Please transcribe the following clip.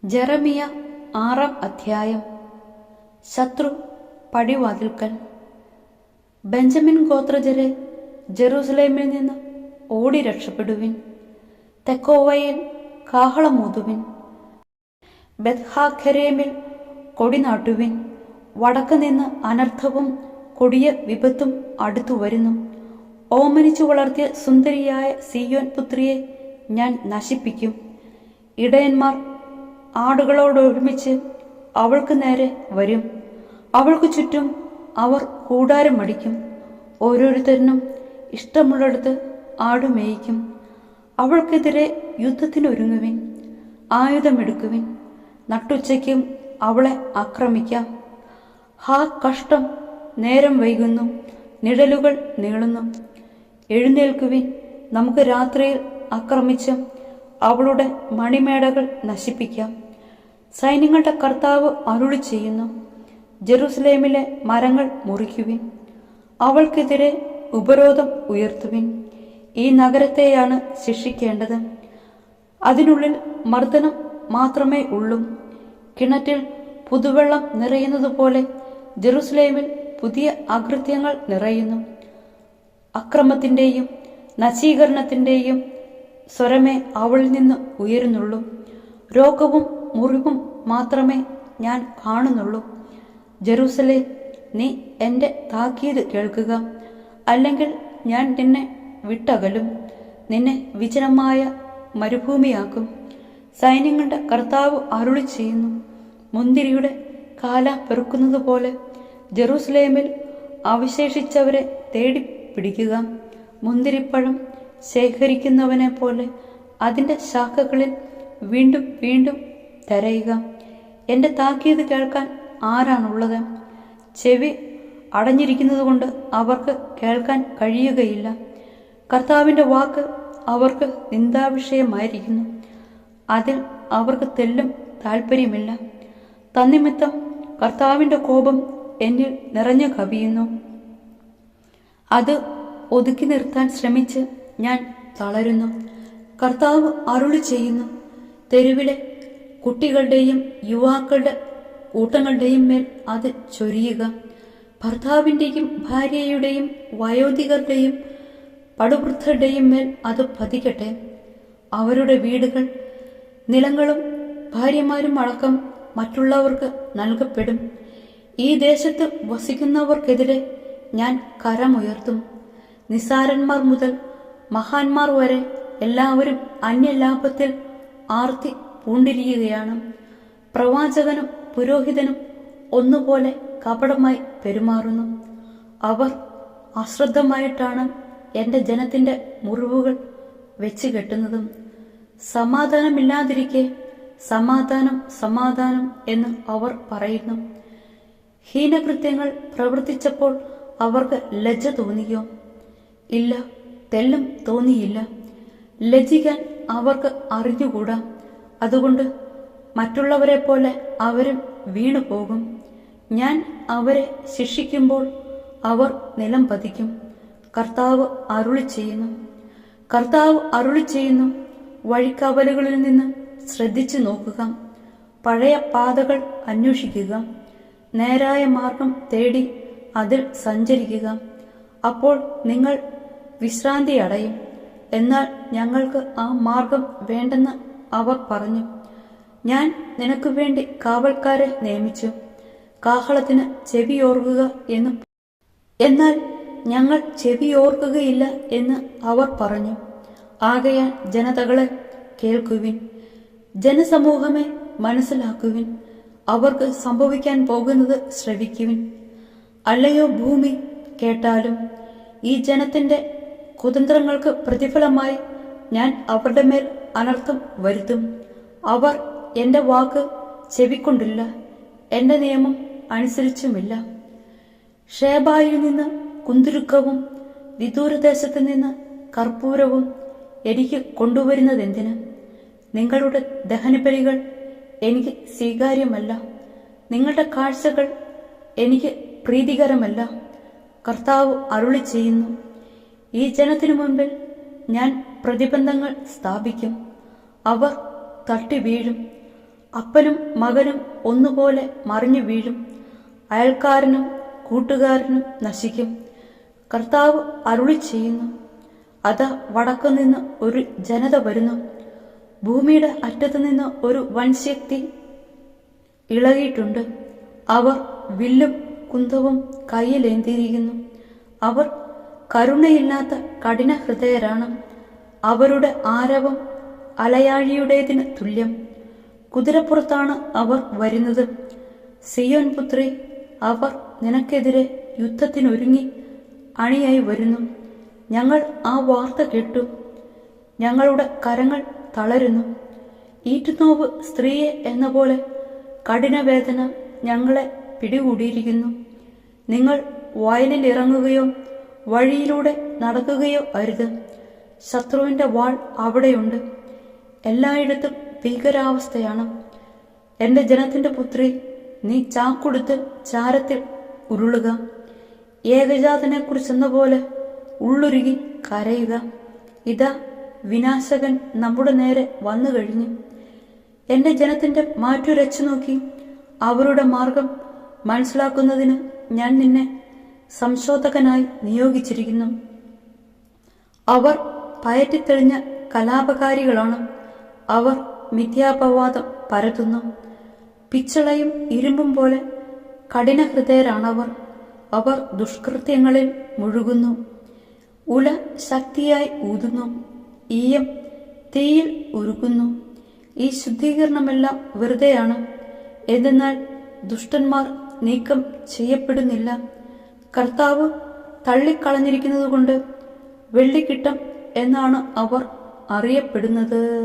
ജെറമിയ 6-ാം അധ്യായം. ശത്രു പടിവാതിൽക്കൽ. ബെഞ്ചമിൻ ഗോത്രജരെ, ജെറൂസലേമിൽ നിന്ന് ഓടി രക്ഷപ്പെടുവിൻ. തെക്കോവയിൽ കാഹളമൂതുവിൻ. ബെത്ഹാഖരേമിൽ കൊടിനാട്ടുവിൻ. വടക്ക് നിന്ന് അനർത്ഥവും കൊടിയ വിപത്തും അടുത്തു വരുന്നു. ഓമനിച്ചു വളർത്തിയ സുന്ദരിയായ സിയോൻ പുത്രിയെ ഞാൻ നശിപ്പിക്കും. ഇടയന്മാർ ആടുകളോടൊരുമിച്ച് അവൾക്ക് നേരെ വരും. അവൾക്ക് ചുറ്റും അവർ കൂടാരം അടിക്കും. ഓരോരുത്തരിനും ഇഷ്ടമുള്ളിടത്ത് ആടുമേയിക്കും. അവൾക്കെതിരെ യുദ്ധത്തിനൊരുങ്ങുവിൻ. ആയുധമെടുക്കുവിൻ. നട്ടുച്ചയ്ക്കും അവളെ ആക്രമിക്കാം. ഹാ കഷ്ടം! നേരം വൈകുന്നു, നിഴലുകൾ നീളുന്നു. എഴുന്നേൽക്കുവിൻ, നമുക്ക് രാത്രിയിൽ ആക്രമിച്ച് അവളുടെ മണിമേടകൾ നശിപ്പിക്കാം. സൈന്യങ്ങളുടെ കർത്താവ് അരുളി ചെയ്യുന്നു, ജെറുസലേമിലെ മരങ്ങൾ മുറിക്കുവിൻ. അവൾക്കെതിരെ ഉപരോധം ഉയർത്തുവിൻ. ഈ നഗരത്തെയാണ് ശിക്ഷിക്കേണ്ടത്. അതിനുള്ളിൽ മർദ്ദനം മാത്രമേ ഉള്ളൂ. കിണറ്റിൽ പുതുവെള്ളം നിറയുന്നതുപോലെ ജെറുസലേമിൽ പുതിയ അകൃത്യങ്ങൾ നിറയുന്നു. അക്രമത്തിൻ്റെയും നശീകരണത്തിൻ്റെയും സ്വരമേ അവളിൽ നിന്ന് ഉയരുന്നുള്ളൂ. രോഗവും മുറിവും മാത്രമേ ഞാൻ കാണുന്നുള്ളൂ. ജെറൂസലേം, നീ എൻ്റെ താക്കീത് കേൾക്കുക, അല്ലെങ്കിൽ ഞാൻ നിന്നെ വിട്ടകലും. നിന്നെ വിജനമായ മരുഭൂമിയാക്കും. സൈന്യങ്ങളുടെ കർത്താവ് അരുളി ചെയ്യുന്നു, മുന്തിരിയുടെ കാല പെറുക്കുന്നത് പോലെ ജെറൂസലേമിൽ അവശേഷിച്ചവരെ തേടി പിടിക്കുക. മുന്തിരിപ്പഴം ശേഖരിക്കുന്നവനെ പോലെ അതിൻ്റെ ശാഖകളിൽ വീണ്ടും വീണ്ടും തിരയുക. എൻ്റെ താക്കീത് കേൾക്കാൻ ആരാണുള്ളത്? ചെവി അടഞ്ഞിരിക്കുന്നതുകൊണ്ട് അവർക്ക് കേൾക്കാൻ കഴിയുകയില്ല. കർത്താവിൻ്റെ വാക്ക് അവർക്ക് നിന്ദാവിഷയമായിരിക്കുന്നു. അതിൽ അവർക്ക് തെല്ലും താല്പര്യമില്ല. തന്നിമിത്തം കർത്താവിൻ്റെ കോപം എന്നിൽ നിറഞ്ഞു കവിയുന്നു. അത് ഒതുക്കി നിർത്താൻ ശ്രമിച്ച് ഞാൻ തളരുന്നു. കർത്താവ് അരുളി ചെയ്യുന്നു, തെരുവിലെ കുട്ടികളുടെയും യുവാക്കളുടെ കൂട്ടങ്ങളുടെയും മേൽ അത് ചൊരിയുക. ഭർത്താവിൻ്റെയും ഭാര്യയുടെയും വയോധികരുടെയും പടുവൃദ്ധരുടെയും മേൽ അത് പതിക്കട്ടെ. അവരുടെ വീടുകൾ, നിലങ്ങളും ഭാര്യമാരും അടക്കം മറ്റുള്ളവർക്ക് നൽകപ്പെടും. ഈ ദേശത്ത് വസിക്കുന്നവർക്കെതിരെ ഞാൻ കരമുയർത്തും. നിസാരന്മാർ മുതൽ മഹാന്മാർ വരെ എല്ലാവരും അന്യലാഭത്തിൽ ആർത്തി പൂണ്ടിരിക്കുകയാണ്. പ്രവാചകനും പുരോഹിതനും ഒന്നുപോലെ കപടമായി പെരുമാറുന്നു. അവർ അശ്രദ്ധമായിട്ടാണ് എൻ്റെ ജനത്തിൻ്റെ മുറിവുകൾ വെച്ച് കെട്ടുന്നതും. സമാധാനമില്ലാതിരിക്കെ സമാധാനം സമാധാനം എന്ന് അവർ പറയുന്നു. ഹീനകൃത്യങ്ങൾ പ്രവർത്തിച്ചപ്പോൾ അവർക്ക് ലജ്ജ തോന്നിയോ? ഇല്ല, തെല്ലും തോന്നിയില്ല. ലജ്ജിക്കാൻ അവർക്ക് അറിഞ്ഞുകൂടാ. അതുകൊണ്ട് മറ്റുള്ളവരെ പോലെ അവരും വീണു പോകും. ഞാൻ അവരെ ശിക്ഷിക്കുമ്പോൾ അവർ നിലം പതിക്കും. കർത്താവ് അരുളി ചെയ്യുന്നു. കർത്താവ് അരുളി ചെയ്യുന്നു, വഴിക്കവലുകളിൽ നിന്ന് ശ്രദ്ധിച്ചു നോക്കുക. പഴയ പാതകൾ അന്വേഷിക്കുക. നേരായ മാർഗം തേടി അതിൽ സഞ്ചരിക്കുക. അപ്പോൾ നിങ്ങൾ വിശ്രാന്തി അടയും. എന്നാൽ ഞങ്ങൾക്ക് ആ മാർഗം വേണ്ടെന്ന് അവർ പറഞ്ഞു. ഞാൻ നിനക്ക് വേണ്ടി കാവൽക്കാരെ നിയമിച്ചു, കാഹളത്തിന് ചെവിയോർക്കുക എന്നും. എന്നാൽ ഞങ്ങൾ ചെവിയോർക്കുകയില്ല എന്ന് അവർ പറഞ്ഞു. ആകയാൽ ജനതകളെ കേൾക്കുവിൻ, ജനസമൂഹമേ മനസ്സിലാക്കുവിൻ. അവർക്ക് സംഭവിക്കാൻ പോകുന്നത് ശ്രവിക്കുവിൻ. അല്ലയോ ഭൂമി, കേട്ടാലും. ഈ ജനത്തിൻ്റെ കുതന്ത്രങ്ങൾക്ക് പ്രതിഫലമായി ഞാൻ അവരുടെ മേൽ അനർത്ഥം വരുത്തും. അവർ എൻ്റെ വാക്ക് ചെവിക്കൊണ്ടില്ല, എൻ്റെ നിയമം അനുസരിച്ചുമില്ല. ഷേബായിൽ നിന്ന് കുന്തുരുക്കവും വിദൂരദേശത്ത് നിന്ന് കർപ്പൂരവും എനിക്ക് കൊണ്ടുവരുന്നതെന്തിന്? നിങ്ങളുടെ ദഹനബലികൾ എനിക്ക് സ്വീകാര്യമല്ല, നിങ്ങളുടെ കാഴ്ചകൾ എനിക്ക് പ്രീതികരമല്ല. കർത്താവ് അരുളി ചെയ്യുന്നു, ഈ ജനത്തിനു മുൻപിൽ ഞാൻ പ്രതിബന്ധങ്ങൾ സ്ഥാപിക്കും. അവർ തട്ടി വീഴും. അപ്പനും മകനും ഒന്നുപോലെ മറിഞ്ഞു വീഴും. അയൽക്കാരനും കൂട്ടുകാരനും നശിക്കും. കർത്താവ് അരുളി ചെയ്യുന്നു, അതാ വടക്കുനിന്ന് ഒരു ജനത വരുന്നു, ഭൂമിയുടെ അറ്റത്തുനിന്ന് ഒരു വൻശക്തി ഇളകിയിട്ടുണ്ട്. അവർ വില്ലും കുന്തവും കയ്യിലേന്തിയിരിക്കുന്നു. അവർ കരുണയില്ലാത്ത കഠിന ഹൃദയരാണ്. അവരുടെ ആരവം അലയാഴിയുടേതിന് തുല്യം. കുതിരപ്പുറത്താണ് അവർ വരുന്നത്. സിയോൻ പുത്രി, അവർ നിനക്കെതിരെ യുദ്ധത്തിനൊരുങ്ങി അണിയായി വരുന്നു. ഞങ്ങൾ ആ വാർത്ത കേട്ടു. ഞങ്ങളുടെ കരങ്ങൾ തളരുന്നു. ഈറ്റുനോവ് സ്ത്രീയെ എന്ന പോലെ കഠിനവേദന ഞങ്ങളെ പിടികൂടിയിരിക്കുന്നു. നിങ്ങൾ വയലിലിറങ്ങുകയോ വഴിയിലൂടെ നടക്കുകയോ അരുത്. ശത്രുവിന്റെ വാൾ അവിടെയുണ്ട്. എല്ലായിടത്തും ഭീകരാവസ്ഥയാണ്. എന്റെ ജനത്തിന്റെ പുത്രി, നീ ചാക്കുടുത്ത് ചാരത്തിൽ ഉരുളുക. ഏകജാതനെ കുറിച്ചെന്ന പോലെ ഉള്ളുരുകി കരയുക. ഇതാ വിനാശകൻ നമ്മുടെ നേരെ വന്നു കഴിഞ്ഞു. എന്റെ ജനത്തിന്റെ മാറ്റുരച്ചു നോക്കി അവരുടെ മാർഗം മനസ്സിലാക്കുന്നതിന് ഞാൻ നിന്നെ സംശോധകനായി നിയോഗിച്ചിരിക്കുന്നു. അവർ പയറ്റിത്തെളിഞ്ഞ കലാപകാരികളാണ്. അവർ മിഥ്യാപവാദം പരത്തുന്നു. പിച്ചളയും ഇരുമ്പും പോലെ കഠിനഹൃദയരാണവർ. അവർ ദുഷ്കൃത്യങ്ങളിൽ മുഴുകുന്നു. ഉല ശക്തിയായി ഊതുന്നു. ഈയം തീയിൽ ഉരുകുന്നു. ഈ ശുദ്ധീകരണമെല്ലാം വെറുതെയാണ്. എന്തെന്നാൽ ദുഷ്ടന്മാർ നീക്കം ചെയ്യപ്പെടുന്നില്ല. കർത്താവ് തള്ളിക്കളഞ്ഞിരിക്കുന്നതുകൊണ്ട് വെള്ളിക്കിട്ടം എന്നാണ് അവർ അറിയപ്പെടുന്നത്.